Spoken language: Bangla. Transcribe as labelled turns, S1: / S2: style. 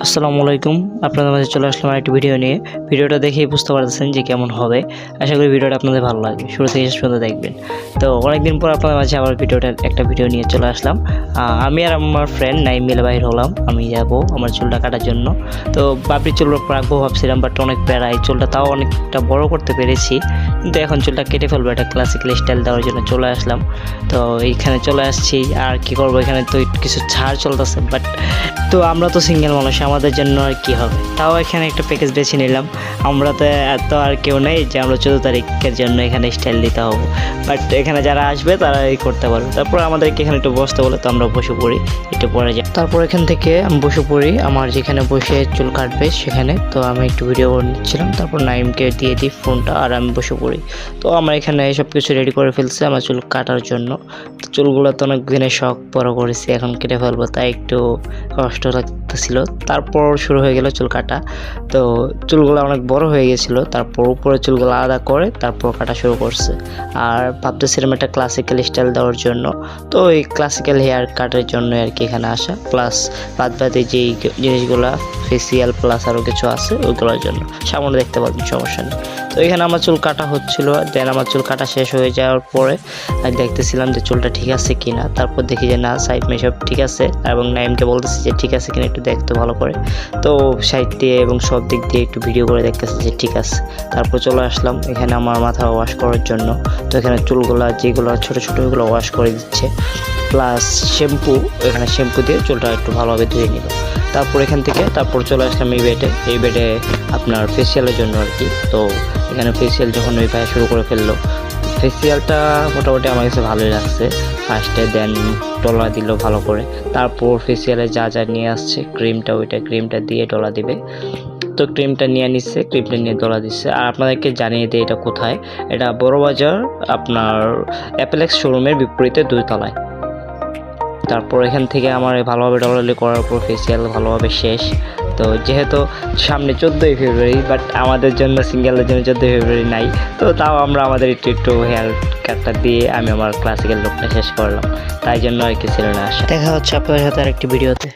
S1: আসসালামু আলাইকুম। আপনাদের মাঝে চলে আসলাম আরেকটি ভিডিও নিয়ে। ভিডিওটা দেখেই বুঝতে পারতেছেন যে কেমন হবে। আশা করি ভিডিওটা আপনাদের ভালো লাগবে, শুরু থেকে শেষ পর্যন্ত দেখবেন। তো অনেকদিন পর আপনাদের মাঝে আবার একটা ভিডিও নিয়ে চলে আসলাম। আমি আর আমার ফ্রেন্ড নাইম মিলে বাহির হলাম। আমি যাব আমার চুলটা কাটার জন্য। তো বাপরি চুল রাখবো ভাবছিলাম, বাট অনেক প্যারাই চুলটা তাও অনেকটা বড় করতে পেরেছি, কিন্তু এখন চুলটা কেটে ফেলবো, একটা ক্লাসিক্যাল স্টাইল দেওয়ার জন্য চলে আসলাম। তো এইখানে চলে আসছি, আর কি করবো, এখানে তো কিছু ছাড় চলতেছে, বাট তো আমরা তো সিঙ্গেল মানুষ, আমাদের জন্য আর কি হবে। তাও এখানে একটা প্যাকেজ বেছে নিলাম। আমরা তো এত আর কেউ নেই যে আমরা 14 তারিখের জন্য এখানে স্টাইল দিতে হবে, বাট এখানে যারা আসবে তারা এই করতে পারবে। তারপর আমাদেরকে এখানে একটু বসতে বলে, তো আমরা বসে পড়ি, একটু পরে যাই। তারপর এখান থেকে আমি বসে পড়ি আমার যেখানে বসে চুল কাটবে সেখানে। তো আমি একটু ভিডিও করে নিচ্ছিলাম, তারপর নাইমকে দিয়ে দিই ফোনটা আর আমি বসে পড়ি। তো আমরা এখানে সব কিছু রেডি করে ফেলছি আমার চুল কাটার জন্য। তো চুলগুলো তো অনেক দিনের শখ বড় করেছি, এখন কেটে ফেলবো, তাই একটু কষ্ট লাগতেছিল। তারপর শুরু হয়ে গেল চুল কাটা। তো চুলগুলো অনেক বড় হয়ে গেছিলো, তারপর উপরে চুলগুলো আলাদা করে তারপর কাটা শুরু করছে। আর ভাবতেছিলাম একটা ক্লাসিক্যাল স্টাইল দেওয়ার জন্য, তো এই ক্লাসিক্যাল হেয়ার কাটের জন্য আর কি এখানে আসা, প্লাস বাদবাকি যেই জিনিসগুলো ফেসিয়াল প্লাস আরও কিছু আছে ওইগুলোর জন্য সামনে দেখতে পাবেন, সমস্যা নেই। তো এখানে আমার চুল কাটা হচ্ছিল, দেন আমার চুল কাটা শেষ হয়ে যাওয়ার পরে আমি দেখতেছিলাম যে চুলটা ঠিক আছে কিনা। তারপর দেখি যে না, সাইড মে সব ঠিক আছে, এবং নাইমকে বলতেছি যে ঠিক আছে কিনা একটু দেখতে ভালো করে। তো সাইড দিয়ে এবং সব দিক দিয়ে একটু ভিডিও করে দেখতেছি যে ঠিক আছে। তারপর চলে আসলাম এখানে আমার মাথা ওয়াশ করার জন্য। তো এখানে চুলগুলো যেগুলো ছোটো ছোটো ওইগুলো ওয়াশ করে দিচ্ছে, প্লাস শ্যাম্পু, এখানে শ্যাম্পু দিয়ে চুলটা একটু ভালোভাবে ধুয়ে নিল। তারপর এখান থেকে চলে আসলাম এই বেডে আপনার ফেসিয়ালের জন্য আর কি। তো এখানে ফেসিয়াল যখন ওই ভাই শুরু করে ফেললো, ফেসিয়ালটা মোটামুটি আমার কাছে ভালোই লাগছে। ফার্স্টে দেন ডলা দিল ভালো করে, তারপর ফেসিয়ালে যা যা নিয়ে আসছে ক্রিমটা দিয়ে ডলা দিবে। তো ক্রিমটা নিয়ে নিচ্ছে, ক্রিমটা নিয়ে ডলা দিচ্ছে। আর আপনাদেরকে জানিয়ে দিই এটা কোথায়, এটা বড়বাজার আপনার অ্যাপেলেক্স শোরুমের বিপরীতে 2 তলায়। তারপর এখান থেকে আমার ভালোভাবে ডলালি করার পর ফেসিয়াল ভালোভাবে শেষ। তো যেহেতু সামনে 14ই ফেব্রুয়ারি, বাট আমাদের জন্য সিঙ্গেলের জন্য 14ই ফেব্রুয়ারি নাই, তো তাও আমরা আমাদের একটু হেয়ার কাটটা দিয়ে আমি আমার ক্লাসিক্যাল লুকটা শেষ করলাম, তাই জন্য আর কি ছিল না আসা। দেখা হচ্ছে আপনাদের সাথে আরেকটি ভিডিওতে।